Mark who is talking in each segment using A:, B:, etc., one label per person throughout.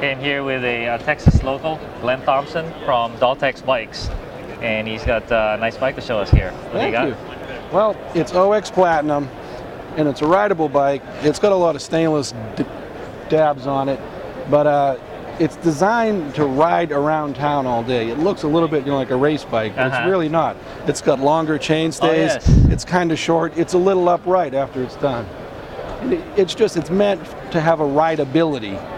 A: Came here with a Texas local, Glenn Thompson from Daltex Bikes, and he's got a nice bike to show us here. What do you got?
B: Well, it's OX Platinum, and it's a rideable bike. It's got a lot of stainless dabs on it, but it's designed to ride around town all day. It looks a little bit like a race bike, but it's really not. It's got longer chain stays.
A: Oh, yes.
B: It's kind of short. It's a little upright after it's done. And it's meant to have a rideability,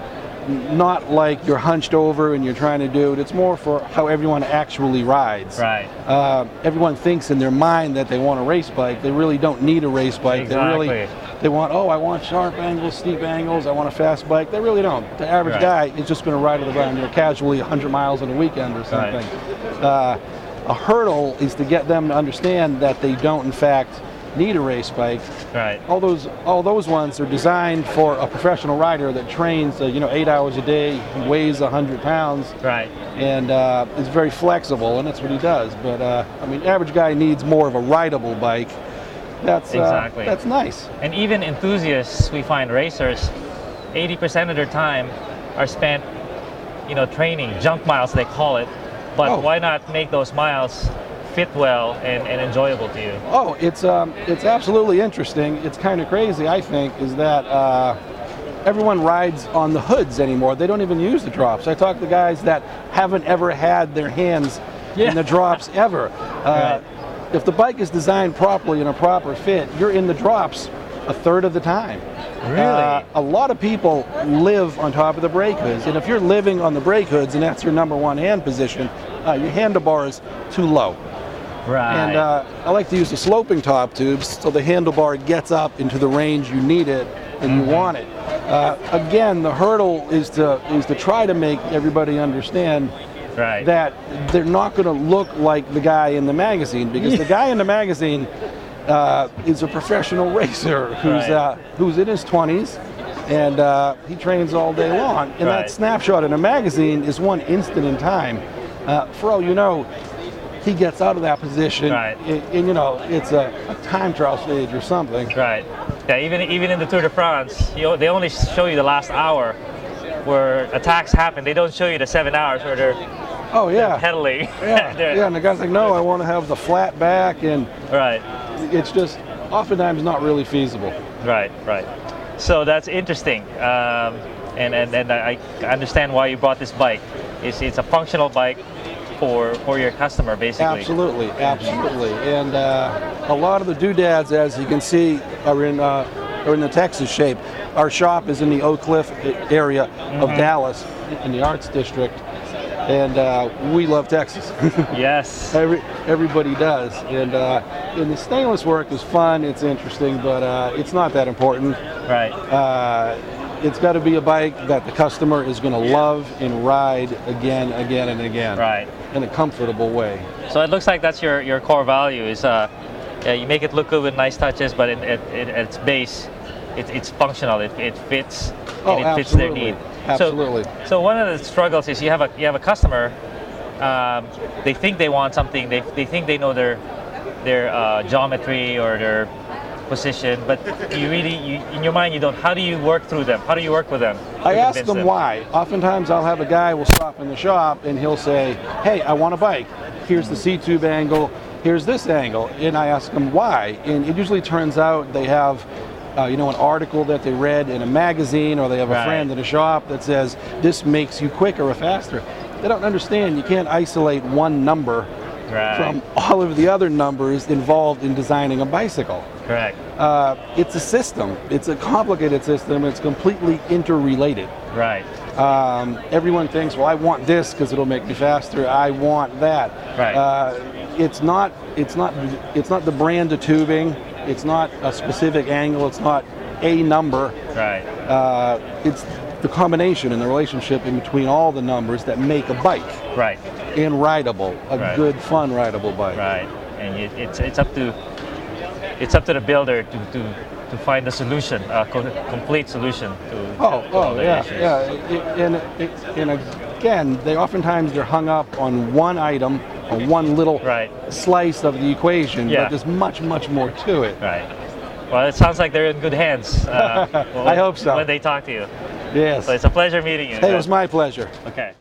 B: not like you're hunched over and you're trying to do it. It's more for how everyone actually rides.
A: Right.
B: Everyone thinks in their mind that they want a race bike. They really don't need a race bike.
A: Exactly.
B: They want, oh, I want sharp angles, steep angles, I want a fast bike. They really don't. The average guy is just going to ride around casually 100 miles on a weekend or something. Right. A hurdle is to get them to understand that they don't, in fact, need a race bike.
A: Right.
B: All those ones are designed for a professional rider that trains 8 hours a day, weighs 100 pounds,
A: right,
B: and is very flexible, and that's what he does. But I mean, average guy needs more of a rideable bike. That's
A: exactly.
B: That's nice.
A: And even enthusiasts, we find racers, 80% of their time are spent, training, junk miles they call it. But why not make those miles fit well and enjoyable to you?
B: Oh, it's absolutely interesting. It's kind of crazy, I think, is that everyone rides on the hoods anymore. They don't even use the drops. I talk to guys that haven't ever had their hands in the drops ever.
A: Right.
B: If the bike is designed properly in a proper fit, you're in the drops a third of the time.
A: Really?
B: A lot of people live on top of the brake hoods, and if you're living on the brake hoods and that's your number one hand position, your handlebar is too low.
A: Right.
B: And I like to use the sloping top tubes so the handlebar gets up into the range you need it and you want it. Again, the hurdle is to try to make everybody understand that they're not going to look like the guy in the magazine, because the guy in the magazine is a professional racer who's in his 20s, and he trains all day long. And that snapshot in a magazine is one instant in time. For all you know, he gets out of that position, and it's a time trial stage or something.
A: Right. Yeah. Even in the Tour de France, they only show you the last hour where attacks happen. They don't show you the 7 hours where they're pedaling.
B: Yeah. And the guy's like, no, I want to have the flat back, and it's just oftentimes not really feasible.
A: Right. So that's interesting, and I understand why you bought this bike. It's a functional bike for your customer, basically.
B: Absolutely. And a lot of the doodads, as you can see, are in the Texas shape. Our shop is in the Oak Cliff area of Dallas, in the Arts District, and we love Texas.
A: Yes.
B: Everybody does. And the stainless work is fun, it's interesting, but it's not that important.
A: Right.
B: It's got to be a bike that the customer is going to love and ride again and again.
A: Right.
B: In a comfortable way.
A: So it looks like that's your core value is you make it look good with nice touches, but at its base, it's functional. It fits and it fits their need.
B: Absolutely.
A: So one of the struggles is you have a customer. They think they want something. They think they know their geometry or their position, but you in your mind you don't. How do you work through them? How do you work with them?
B: I ask them why. Oftentimes I'll have a guy will stop in the shop and he'll say, hey, I want a bike. Here's the C-tube angle, here's this angle. And I ask them why. And it usually turns out they have an article that they read in a magazine, or they have a friend in a shop that says, this makes you quicker or faster. They don't understand you can't isolate one number from all of the other numbers involved in designing a bicycle.
A: Correct.
B: It's a system. It's a complicated system. It's completely interrelated.
A: Right.
B: Everyone thinks, well, I want this because it'll make me faster. I want that.
A: Right.
B: It's not the brand of tubing. It's not a specific angle. It's not a number.
A: Right.
B: It's the combination and the relationship in between all the numbers that make a bike.
A: Right.
B: And rideable, a good, fun, rideable bike.
A: Right. And it's up to the builder to find the solution, a complete solution to all the issues.
B: And again, they're hung up on one item, on one little slice of the equation, but there's much more to it.
A: Right. Well, it sounds like they're in good hands.
B: I hope so.
A: When they talk to you.
B: Yes.
A: So it's a pleasure meeting you.
B: Hey, it was my pleasure.
A: Okay.